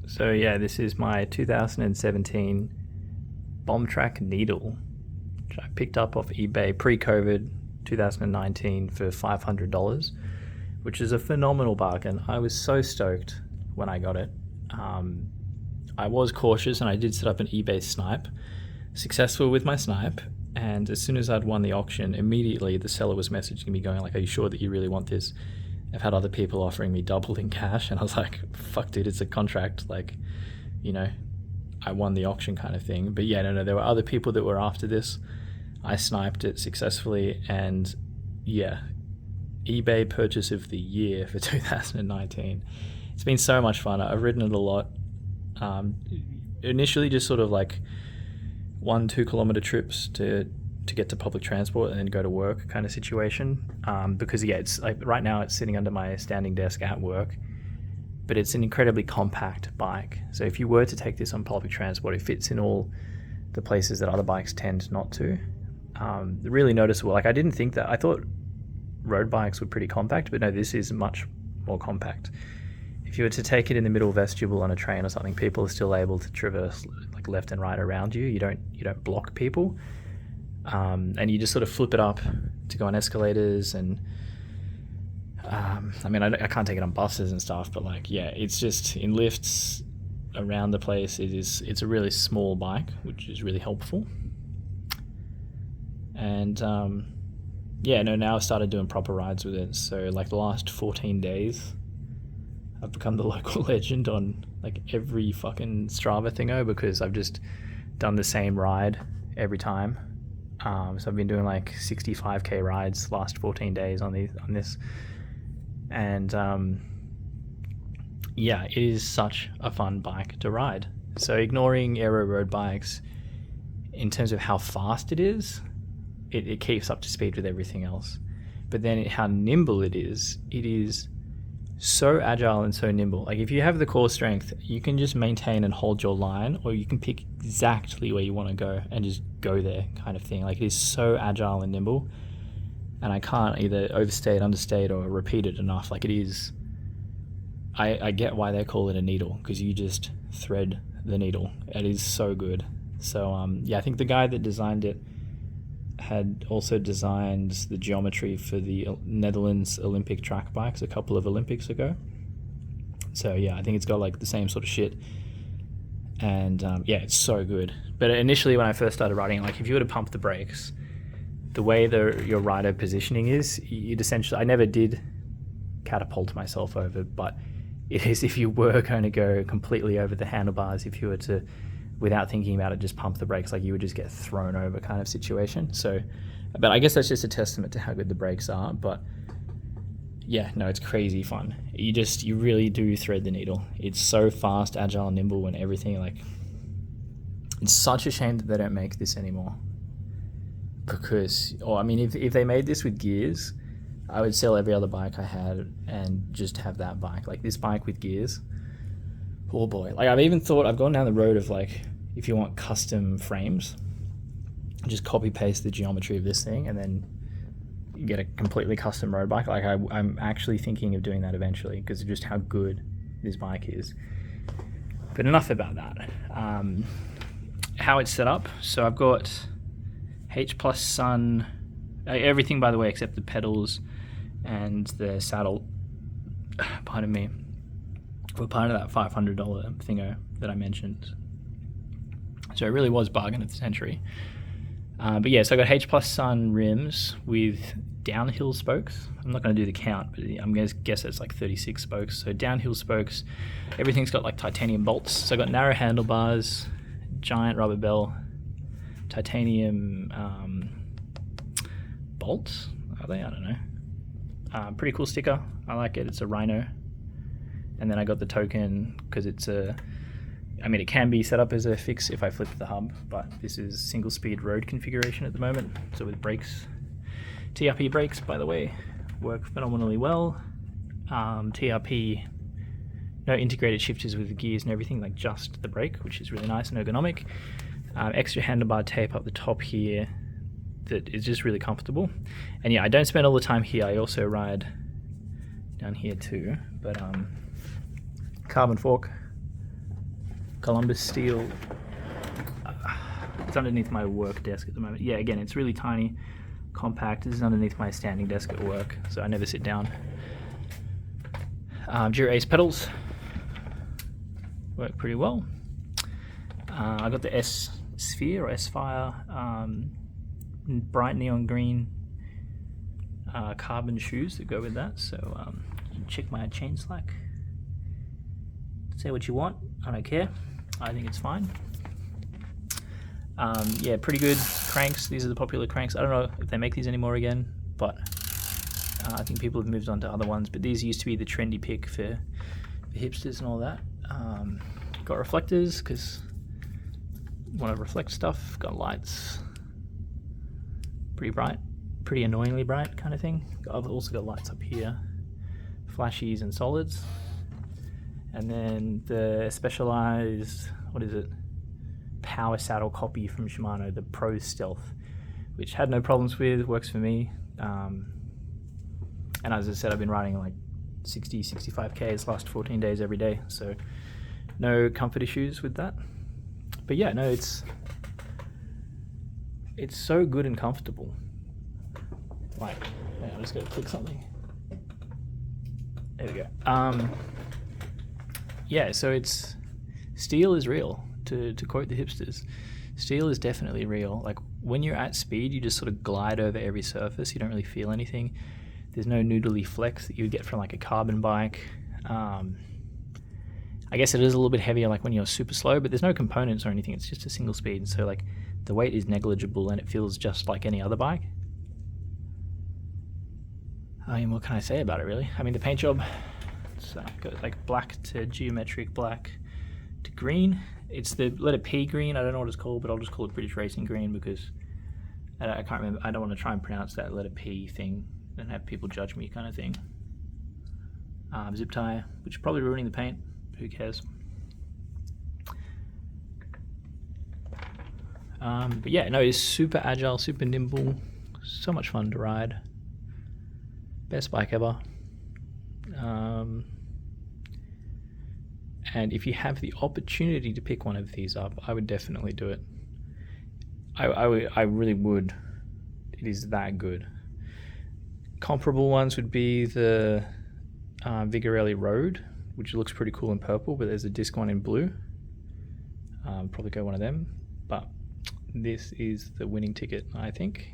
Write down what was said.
So yeah, this is my 2017 Bombtrack Needle, which I picked up off eBay pre-COVID 2019 for $500, which is a phenomenal bargain. I was so stoked when I got it. I was cautious and I did set up an eBay snipe, successful with my snipe, and as soon as I'd won the auction, immediately the seller was messaging me going like, are you sure that you really want this? I've had other people offering me double in cash, and I was like, fuck dude, it's a contract, like, you know, I won the auction kind of thing. But yeah, no, there were other people that were after this. I sniped it successfully, and yeah, eBay purchase of the year for 2019. It's been so much fun. I've ridden it a lot. Initially just sort of like 1-2 kilometer trips to get to public transport and then go to work kind of situation, because yeah, it's like right now it's sitting under my standing desk at work, but it's an incredibly compact bike. So if you were to take this on public transport, it fits in all the places that other bikes tend not to. Really noticeable. Like I didn't think that. I thought road bikes were pretty compact, but no, this is much more compact. If you were to take it in the middle vestibule on a train or something, people are still able to traverse like left and right around you. You don't block people, and you just sort of flip it up to go on escalators. And I mean, I can't take it on buses and stuff, but like yeah, it's just in lifts around the place. It's a really small bike, which is really helpful. And yeah, no, now I've started doing proper rides with it. So like the last 14 days, I've become the local legend on like every fucking Strava thingo, because I've just done the same ride every time. So I've been doing like 65k rides last 14 days on this. And yeah, it is such a fun bike to ride. So ignoring aero road bikes, in terms of how fast it is, it keeps up to speed with everything else. But then how nimble it is so agile and so nimble. Like if you have the core strength, you can just maintain and hold your line, or you can pick exactly where you want to go and just go there kind of thing. Like it is so agile and nimble, and I can't either overstate, understate, or repeat it enough. Like it is, I get why they call it a needle, because you just thread the needle. It is so good. So yeah, I think the guy that designed it had also designed the geometry for the Netherlands Olympic track bikes a couple of Olympics ago. So yeah, I think it's got like the same sort of shit. And yeah, it's so good. But initially when I first started riding, like if you were to pump the brakes, the way your rider positioning is, you'd essentially, I never did catapult myself over, but it is if you were going to go completely over the handlebars, if you were to, without thinking about it, just pump the brakes, like you would just get thrown over kind of situation. So, but I guess that's just a testament to how good the brakes are. But yeah, no, it's crazy fun. You really do thread the needle. It's so fast, agile, nimble, and everything. Like, it's such a shame that they don't make this anymore. Because, I mean, if they made this with gears, I would sell every other bike I had and just have that bike. Like this bike with gears, oh boy. Like I've gone down the road of like, if you want custom frames, just copy paste the geometry of this thing and then you get a completely custom road bike. Like I'm actually thinking of doing that eventually, because of just how good this bike is. But enough about that. How it's set up. So I've got H Plus Sun, everything by the way except the pedals and the saddle, pardon me, were part of that $500 thingo that I mentioned. So it really was bargain of the century. But yeah, so I got H Plus Sun rims with downhill spokes. I'm not going to do the count, but I'm going to guess it's like 36 spokes. So downhill spokes. Everything's got like titanium bolts. So I got narrow handlebars, giant rubber bell, titanium bolts. Are they? I don't know. Pretty cool sticker. I like it. It's a Rhino. And then I got the token because it can be set up as a fix if I flip the hub, but this is single speed road configuration at the moment. So with brakes, TRP brakes, by the way, work phenomenally well. TRP, no integrated shifters with the gears and everything, like just the brake, which is really nice and ergonomic. Extra handlebar tape up the top here that is just really comfortable. And yeah, I don't spend all the time here. I also ride down here too, but carbon fork, Columbus steel. It's underneath my work desk at the moment. Yeah, again, it's really tiny, compact. This is underneath my standing desk at work, so I never sit down. Dura Ace pedals work pretty well. I got the S Sphere or S Fire bright neon green carbon shoes that go with that. So check my chain slack. Say what you want. I don't care. I think it's fine. Yeah, pretty good cranks. These are the popular cranks. I don't know if they make these anymore again, but I think people have moved on to other ones. But these used to be the trendy pick for hipsters and all that. Got reflectors because want to reflect stuff. Got lights. Pretty bright. Pretty annoyingly bright kind of thing. I've also got lights up here. Flashies and solids. And then the specialized, what is it? Power saddle copy from Shimano, the Pro Stealth, which had no problems with, works for me. And as I said, I've been riding like 60, 65 Ks last 14 days every day. So no comfort issues with that. But yeah, no, it's so good and comfortable. Like, yeah, I'm just gonna click something. There we go. Yeah, so it's steel is real. To quote the hipsters, steel is definitely real. Like when you're at speed, you just sort of glide over every surface. You don't really feel anything. There's no noodly flex that you would get from like a carbon bike. I guess it is a little bit heavier like when you're super slow, but there's no components or anything. It's just a single speed. So like the weight is negligible and it feels just like any other bike. I mean, what can I say about it really? I mean, the paint job, it's goes like black to geometric black to green. It's the letter P green. I don't know what it's called, but I'll just call it British Racing Green because I can't remember. I don't want to try and pronounce that letter P thing and have people judge me kind of thing. Zip tie, which is probably ruining the paint. Who cares? But yeah, no, it's super agile, super nimble, so much fun to ride. Best bike ever. And if you have the opportunity to pick one of these up, I would definitely do it. I really would. It is that good. Comparable ones would be the Vigorelli Road, which looks pretty cool in purple, but there's a disc one in blue. Probably go one of them. But this is the winning ticket, I think.